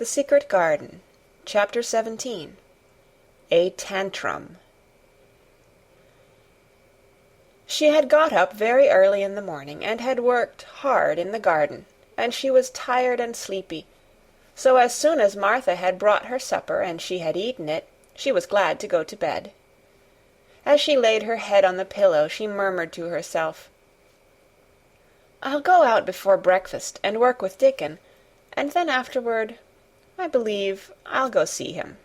The Secret Garden, Chapter 17. A Tantrum. She had got up very early in the morning, and had worked hard in the garden, and she was tired and sleepy, so as soon as Martha had brought her supper and she had eaten it, she was glad to go to bed. As she laid her head on the pillow, she murmured to herself, "I'll go out before breakfast and work with Dickon, and then afterward, I believe I'll go see him."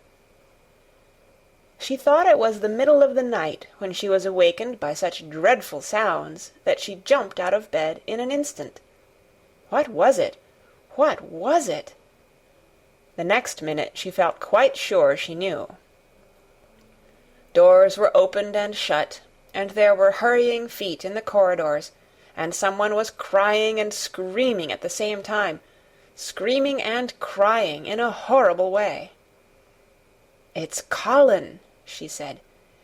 She thought it was the middle of the night when she was awakened by such dreadful sounds that she jumped out of bed in an instant. What was it? What was it? The next minute she felt quite sure she knew. Doors were opened and shut, and there were hurrying feet in the corridors, and someone was crying and screaming at the same time, screaming and crying in a horrible way. "It's Colin," she said.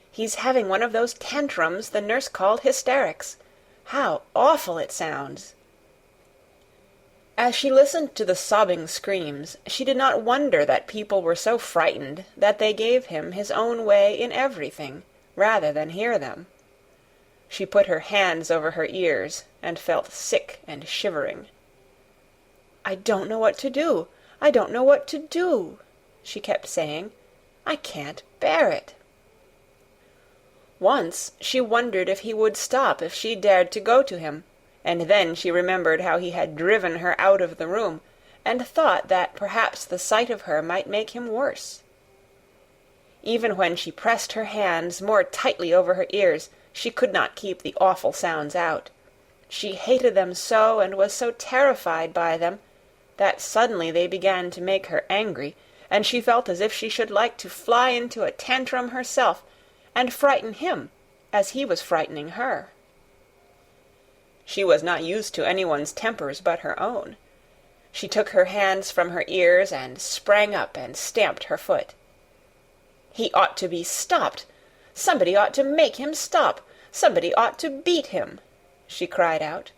"He's having one of those tantrums the nurse called hysterics. How awful it sounds!" As she listened to the sobbing screams, she did not wonder that people were so frightened that they gave him his own way in everything, rather than hear them. She put her hands over her ears, and felt sick and shivering. "I don't know what to do. I don't know what to do," she kept saying. "I can't bear it." Once she wondered if he would stop if she dared to go to him, and then she remembered how he had driven her out of the room, and thought that perhaps the sight of her might make him worse. Even when she pressed her hands more tightly over her ears, she could not keep the awful sounds out. She hated them so, and was so terrified by them, that suddenly they began to make her angry, and she felt as if she should like to fly into a tantrum herself, and frighten him as he was frightening her. She was not used to anyone's tempers but her own. She took her hands from her ears and sprang up and stamped her foot. "He ought to be stopped! Somebody ought to make him stop! Somebody ought to beat him!" she cried out.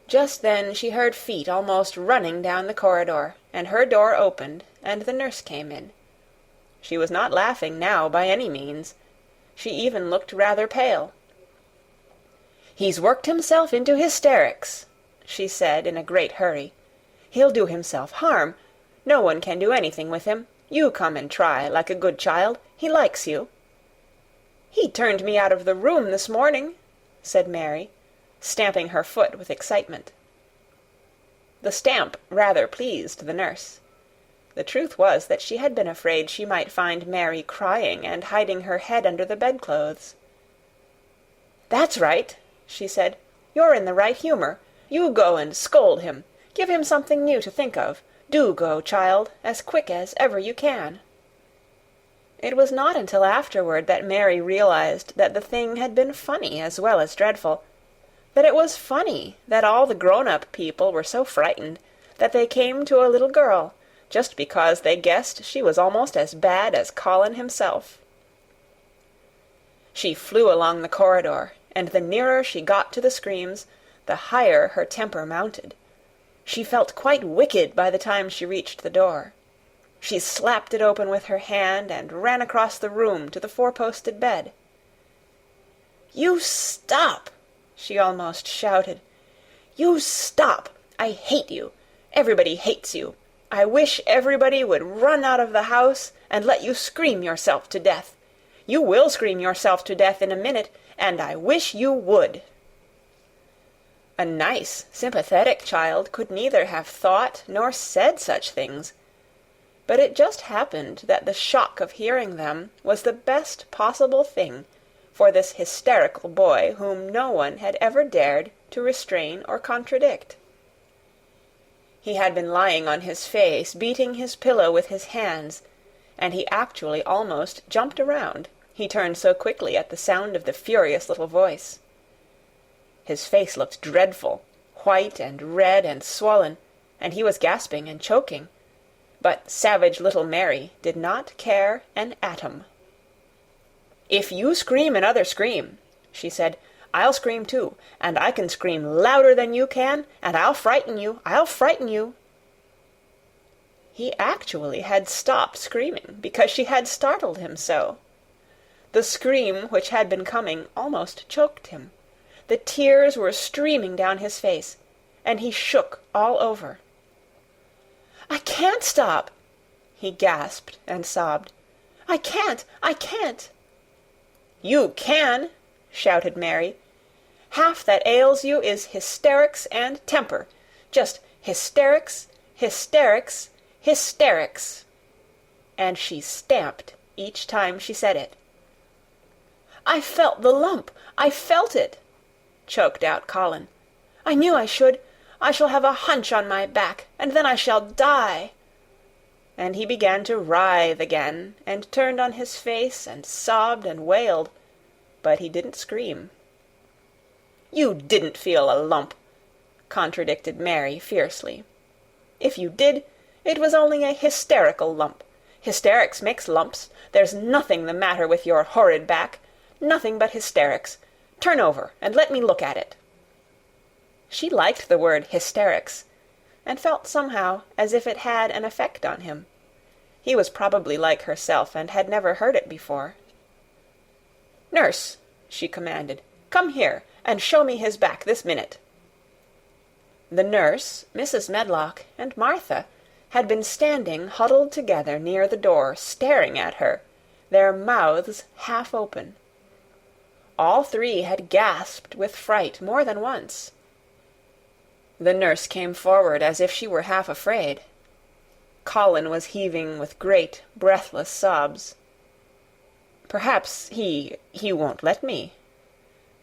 Just then she heard feet almost running down the corridor, and her door opened, and the nurse came in. She was not laughing now by any means. She even looked rather pale. "He's worked himself into hysterics," she said in a great hurry. "He'll do himself harm. No one can do anything with him. You come and try, like a good child. He likes you." "He turned me out of the room this morning," said Mary, stamping her foot with excitement. The stamp rather pleased the nurse. The truth was that she had been afraid she might find Mary crying and hiding her head under the bedclothes. "That's right," she said. "You're in the right humor. You go and scold him. Give him something new to think of. Do go, child, as quick as ever you can." It was not until afterward that Mary realized that the thing had been funny as well as dreadful, that it was funny that all the grown-up people were so frightened that they came to a little girl, just because they guessed she was almost as bad as Colin himself. She flew along the corridor, and the nearer she got to the screams, the higher her temper mounted. She felt quite wicked by the time she reached the door. She slapped it open with her hand and ran across the room to the four-posted bed. "You stop!" she almost shouted. "You stop! I hate you! Everybody hates you! I wish everybody would run out of the house and let you scream yourself to death! You will scream yourself to death in a minute, and I wish you would!" A nice, sympathetic child could neither have thought nor said such things, but it just happened that the shock of hearing them was the best possible thing for this hysterical boy whom no one had ever dared to restrain or contradict. He had been lying on his face, beating his pillow with his hands, and he actually almost jumped around, he turned so quickly at the sound of the furious little voice. His face looked dreadful, white and red and swollen, and he was gasping and choking, but savage little Mary did not care an atom. "If you scream another scream," she said, "I'll scream too, and I can scream louder than you can, and I'll frighten you, I'll frighten you." He actually had stopped screaming because she had startled him so. The scream which had been coming almost choked him. The tears were streaming down his face, and he shook all over. "I can't stop," he gasped and sobbed. "I can't! I can't!" "You can!" shouted Mary. "Half that ails you is hysterics and temper. Just hysterics, hysterics, hysterics." And she stamped each time she said it. "I felt the lump! I felt it!" choked out Colin. "I knew I should. I shall have a hunch on my back, and then I shall die." And he began to writhe again, and turned on his face, and sobbed and wailed, but he didn't scream. "You didn't feel a lump," contradicted Mary fiercely. "If you did, it was only a hysterical lump. Hysterics makes lumps. There's nothing the matter with your horrid back. Nothing but hysterics. Turn over, and let me look at it." She liked the word hysterics, and felt somehow as if it had an effect on him. He was probably like herself, and had never heard it before. "Nurse," she commanded, "come here, and show me his back this minute." The nurse, Mrs. Medlock, and Martha had been standing huddled together near the door, staring at her, their mouths half open. All three had gasped with fright more than once. The nurse came forward as if she were half afraid. Colin was heaving with great, breathless sobs. "Perhaps he won't let me."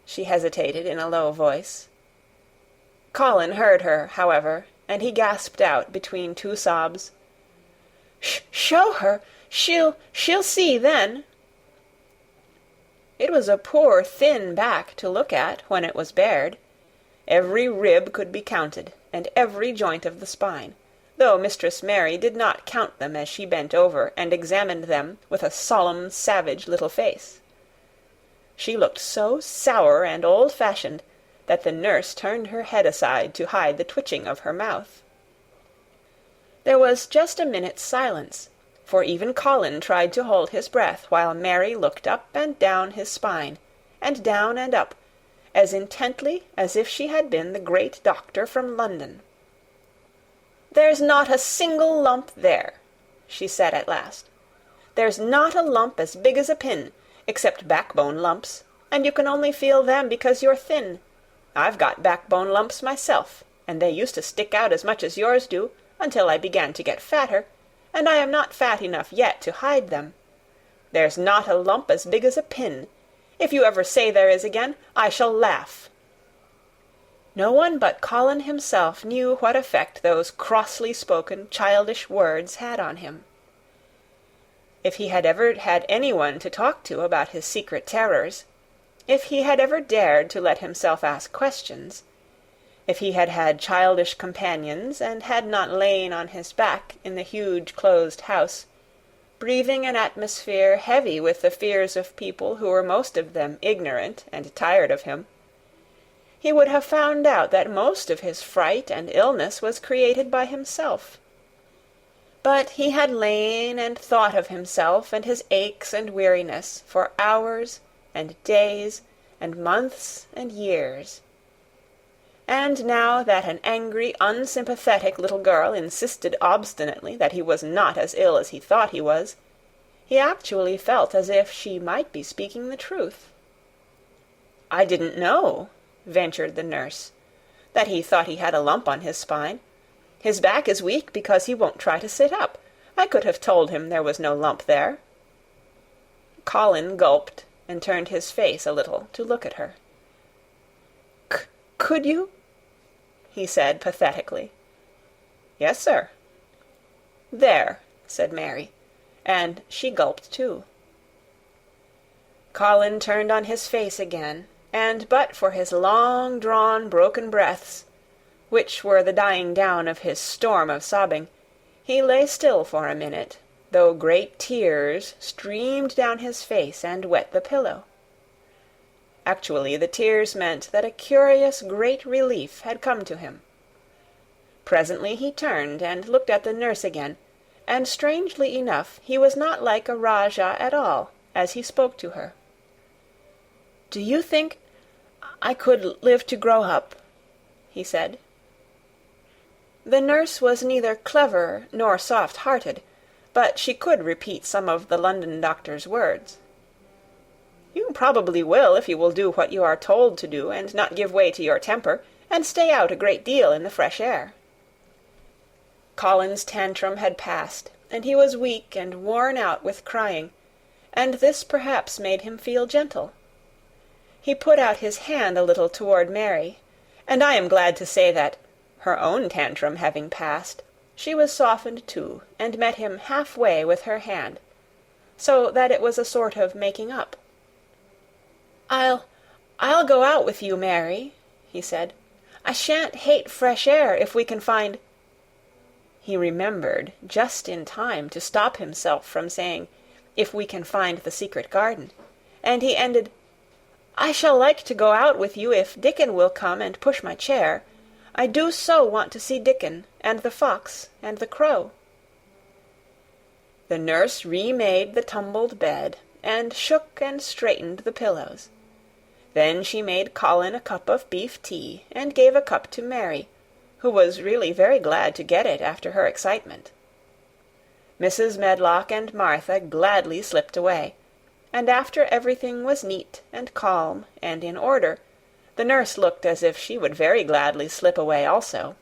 She hesitated in a low voice. Colin heard her, however, and he gasped out between two sobs, "Show her! She'll see then." It was a poor thin back to look at when it was bared. Every rib could be counted, and every joint of the spine, though Mistress Mary did not count them as she bent over and examined them with a solemn, savage little face. She looked so sour and old-fashioned that the nurse turned her head aside to hide the twitching of her mouth. There was just a minute's silence, for even Colin tried to hold his breath while Mary looked up and down his spine, and down and up, as intently as if she had been the great doctor from London. "There's not a single lump there," she said at last. "There's not a lump as big as a pin, except backbone lumps, and you can only feel them because you're thin. I've got backbone lumps myself, and they used to stick out as much as yours do, until I began to get fatter, and I am not fat enough yet to hide them. There's not a lump as big as a pin. If you ever say there is again, I shall laugh." No one but Colin himself knew what effect those crossly spoken, childish words had on him. If he had ever had anyone to talk to about his secret terrors, if he had ever dared to let himself ask questions, if he had had childish companions and had not lain on his back in the huge closed house, breathing an atmosphere heavy with the fears of people who were most of them ignorant and tired of him, he would have found out that most of his fright and illness was created by himself. But he had lain and thought of himself and his aches and weariness for hours and days and months and years. And now that an angry, unsympathetic little girl insisted obstinately that he was not as ill as he thought he was, he actually felt as if she might be speaking the truth. "I didn't know," ventured the nurse, "that he thought he had a lump on his spine. His back is weak because he won't try to sit up. I could have told him there was no lump there." Colin gulped and turned his face a little to look at her. "Could you?" he said pathetically. "Yes, sir." "There," said Mary, and she gulped too. Colin turned on his face again, and but for his long-drawn broken breaths, which were the dying down of his storm of sobbing, he lay still for a minute, though great tears streamed down his face and wet the pillow. Actually, the tears meant that a curious great relief had come to him. Presently he turned and looked at the nurse again, and strangely enough he was not like a Rajah at all, as he spoke to her. "Do you think I could live to grow up?" he said. The nurse was neither clever nor soft-hearted, but she could repeat some of the London doctor's words. "You probably will if you will do what you are told to do, and not give way to your temper, and stay out a great deal in the fresh air." Colin's tantrum had passed, and he was weak and worn out with crying, and this perhaps made him feel gentle. He put out his hand a little toward Mary, and I am glad to say that, her own tantrum having passed, she was softened too, and met him half-way with her hand, so that it was a sort of making up. I'll go out with you, Mary," he said. "I shan't hate fresh air if we can find—" He remembered just in time to stop himself from saying, "if we can find the secret garden," and he ended, "I shall like to go out with you if Dickon will come and push my chair. I do so want to see Dickon, and the fox, and the crow." The nurse remade the tumbled bed, and shook and straightened the pillows. Then she made Colin a cup of beef tea, and gave a cup to Mary, who was really very glad to get it after her excitement. Mrs. Medlock and Martha gladly slipped away, and after everything was neat and calm and in order, the nurse looked as if she would very gladly slip away also.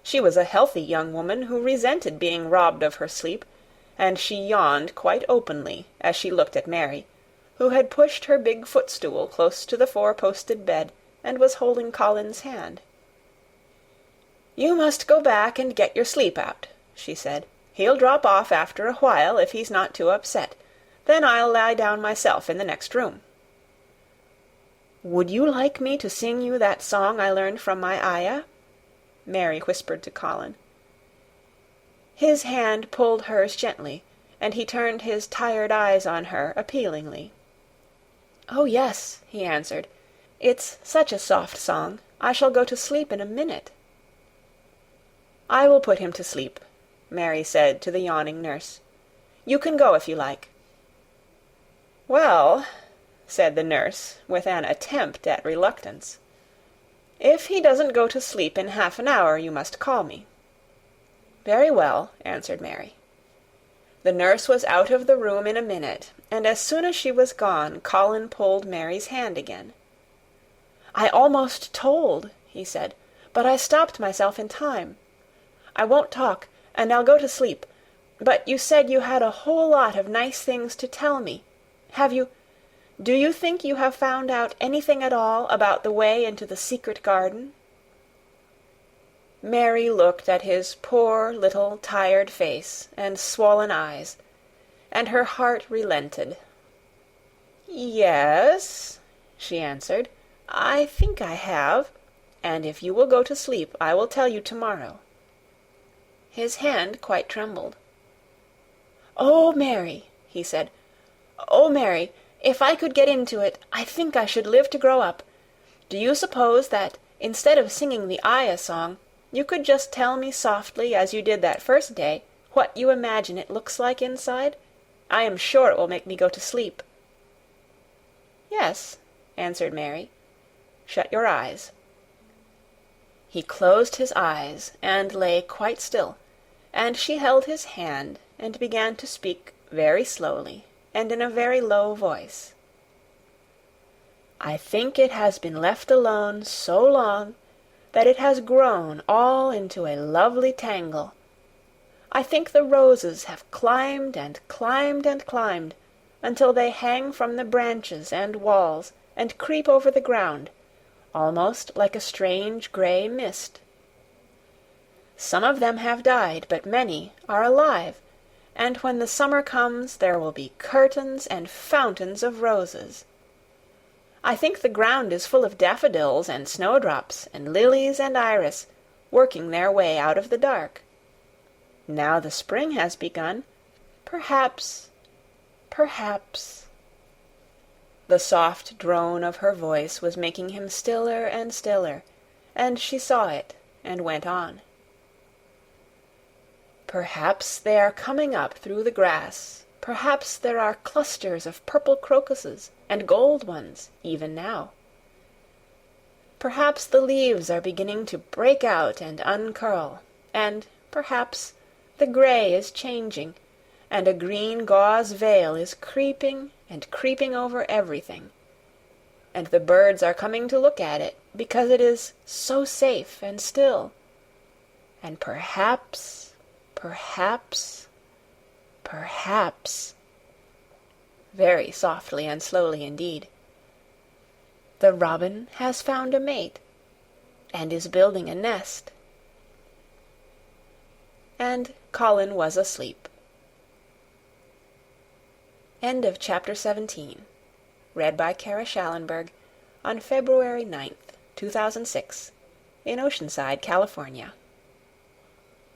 She was a healthy young woman who resented being robbed of her sleep, and she yawned quite openly as she looked at Mary, who had pushed her big footstool close to the four-posted bed and was holding Colin's hand. "You must go back and get your sleep out," she said. "He'll drop off after a while if he's not too upset. Then I'll lie down myself in the next room." "Would you like me to sing you that song I learned from my ayah?" Mary whispered to Colin. His hand pulled hers gently, and he turned his tired eyes on her appealingly. "Oh, yes," he answered. "It's such a soft song. I shall go to sleep in a minute." "I will put him to sleep," Mary said to the yawning nurse. "You can go if you like." "Well," said the nurse, with an attempt at reluctance, "if he doesn't go to sleep in half an hour, you must call me." "Very well," answered Mary. The nurse was out of the room in a minute, and as soon as she was gone, Colin pulled Mary's hand again. "I almost told," he said, "but I stopped myself in time. I won't talk, and I'll go to sleep. But you said you had a whole lot of nice things to tell me. Do you think you have found out anything at all about the way into the secret garden?" Mary looked at his poor little tired face and swollen eyes, and her heart relented. "Yes," she answered, "I think I have, and if you will go to sleep, I will tell you tomorrow." His hand quite trembled. "Oh, Mary," he said, "oh, Mary, if I could get into it, I think I should live to grow up. Do you suppose that, instead of singing the ayah song, you could just tell me softly, as you did that first day, what you imagine it looks like inside? I am sure it will make me go to sleep." "Yes," answered Mary. "Shut your eyes." He closed his eyes and lay quite still, and she held his hand and began to speak very slowly and in a very low voice. "I think it has been left alone so long that it has grown all into a lovely tangle. I think the roses have climbed and climbed and climbed until they hang from the branches and walls and creep over the ground, almost like a strange gray mist. Some of them have died, but many are alive, and when the summer comes there will be curtains and fountains of roses. I think the ground is full of daffodils and snowdrops and lilies and iris, working their way out of the dark. Now the spring has begun, perhaps... The soft drone of her voice was making him stiller and stiller, and she saw it and went on. Perhaps they are coming up through the grass. Perhaps there are clusters of purple crocuses and gold ones even now. Perhaps the leaves are beginning to break out and uncurl, and perhaps the gray is changing, and a green gauze veil is creeping and creeping over everything, and the birds are coming to look at it because it is so safe and still, and perhaps, very softly and slowly indeed, the robin has found a mate and is building a nest. And Colin was asleep. End of chapter 17. Read by Kara Shallenberg on February 9th, 2006, in Oceanside, California.